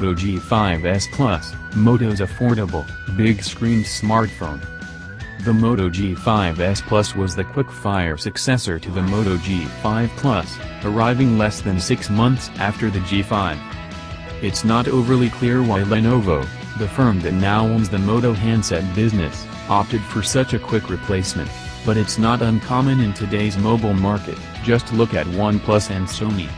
Moto G5S Plus, Moto's affordable, big-screen smartphone. The Moto G5S Plus was the quick-fire successor to the Moto G5 Plus, arriving less than 6 months after the G5. It's not overly clear why Lenovo, the firm that now owns the Moto handset business, opted for such a quick replacement, but it's not uncommon in today's mobile market. Just look at OnePlus and Sony.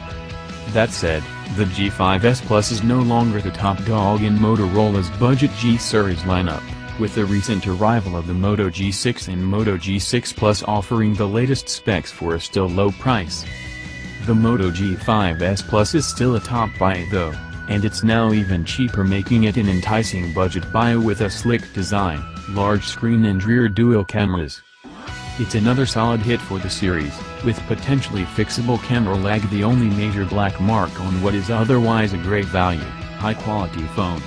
That said, the G5S Plus is no longer the top dog in Motorola's budget G series lineup, with the recent arrival of the Moto G6 and Moto G6 Plus offering the latest specs for a still low price. The Moto G5S Plus is still a top buy though, and it's now even cheaper, making it an enticing budget buy with a slick design, large screen and rear dual cameras. It's another solid hit for the series, with potentially fixable camera lag the only major black mark on what is otherwise a great value, high-quality phone.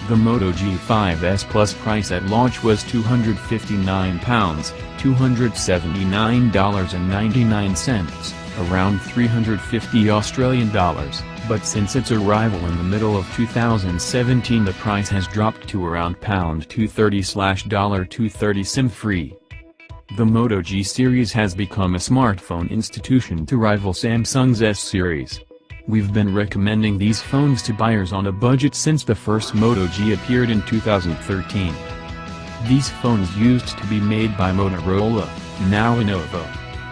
The Moto G5S Plus price at launch was £259, $279.99, around $350 AUD, but since its arrival in the middle of 2017 the price has dropped to around £230/$230 SIM-free. The Moto G series has become a smartphone institution to rival Samsung's S series. We've been recommending these phones to buyers on a budget since the first Moto G appeared in 2013. These phones used to be made by Motorola, now Lenovo.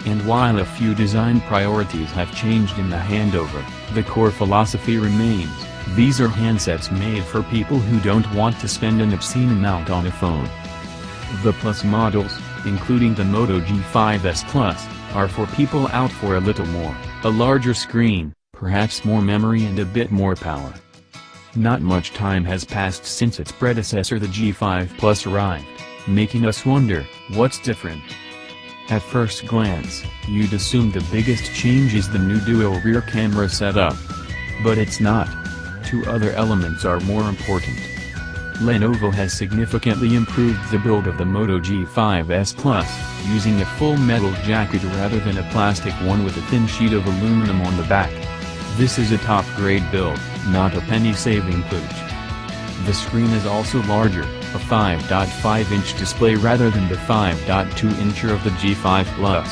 And while a few design priorities have changed in the handover, the core philosophy remains: these are handsets made for people who don't want to spend an obscene amount on a phone. The Plus models, including the Moto G5S Plus, are for people out for a little more, a larger screen, perhaps more memory and a bit more power. Not much time has passed since its predecessor the G5 Plus arrived, making us wonder, what's different? At first glance, you'd assume the biggest change is the new dual rear camera setup. But it's not. Two other elements are more important. Lenovo has significantly improved the build of the Moto G5S Plus, using a full metal jacket rather than a plastic one with a thin sheet of aluminum on the back. This is a top-grade build, not a penny-saving pooch. The screen is also larger, a 5.5-inch display rather than the 5.2-incher of the G5 Plus.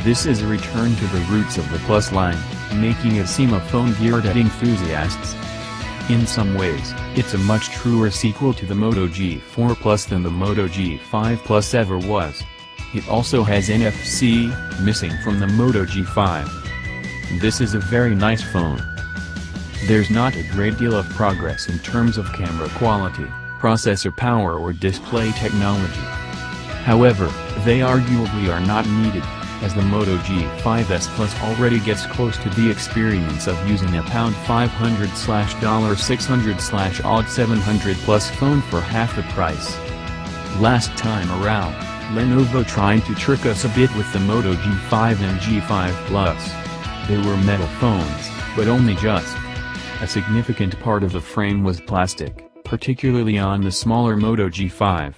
This is a return to the roots of the Plus line, making it seem a phone geared at enthusiasts. In some ways, it's a much truer sequel to the Moto G4 Plus than the Moto G5 Plus ever was. It also has NFC, missing from the Moto G5. This is a very nice phone. There's not a great deal of progress in terms of camera quality, processor power or display technology. However, they arguably are not needed, as the Moto G5S Plus already gets close to the experience of using a £500/$600/odd 700 Plus phone for half the price. Last time around, Lenovo tried to trick us a bit with the Moto G5 and G5 Plus. They were metal phones, but only just. A significant part of the frame was plastic, particularly on the smaller Moto G5.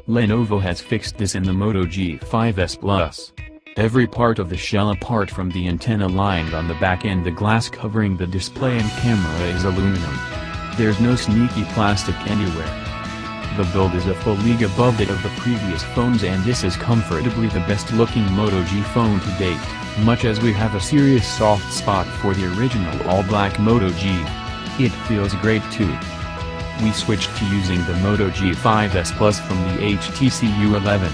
Lenovo has fixed this in the Moto G5S Plus. Every part of the shell apart from the antenna lined on the back and the glass covering the display and camera is aluminum. There's no sneaky plastic anywhere. The build is a full league above that of the previous phones, and this is comfortably the best looking Moto G phone to date, much as we have a serious soft spot for the original all-black Moto G. It feels great too. We switched to using the Moto G5S Plus from the HTC U11.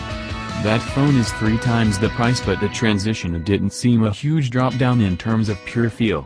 That phone is 3 times the price, but the transition didn't seem a huge drop down in terms of pure feel.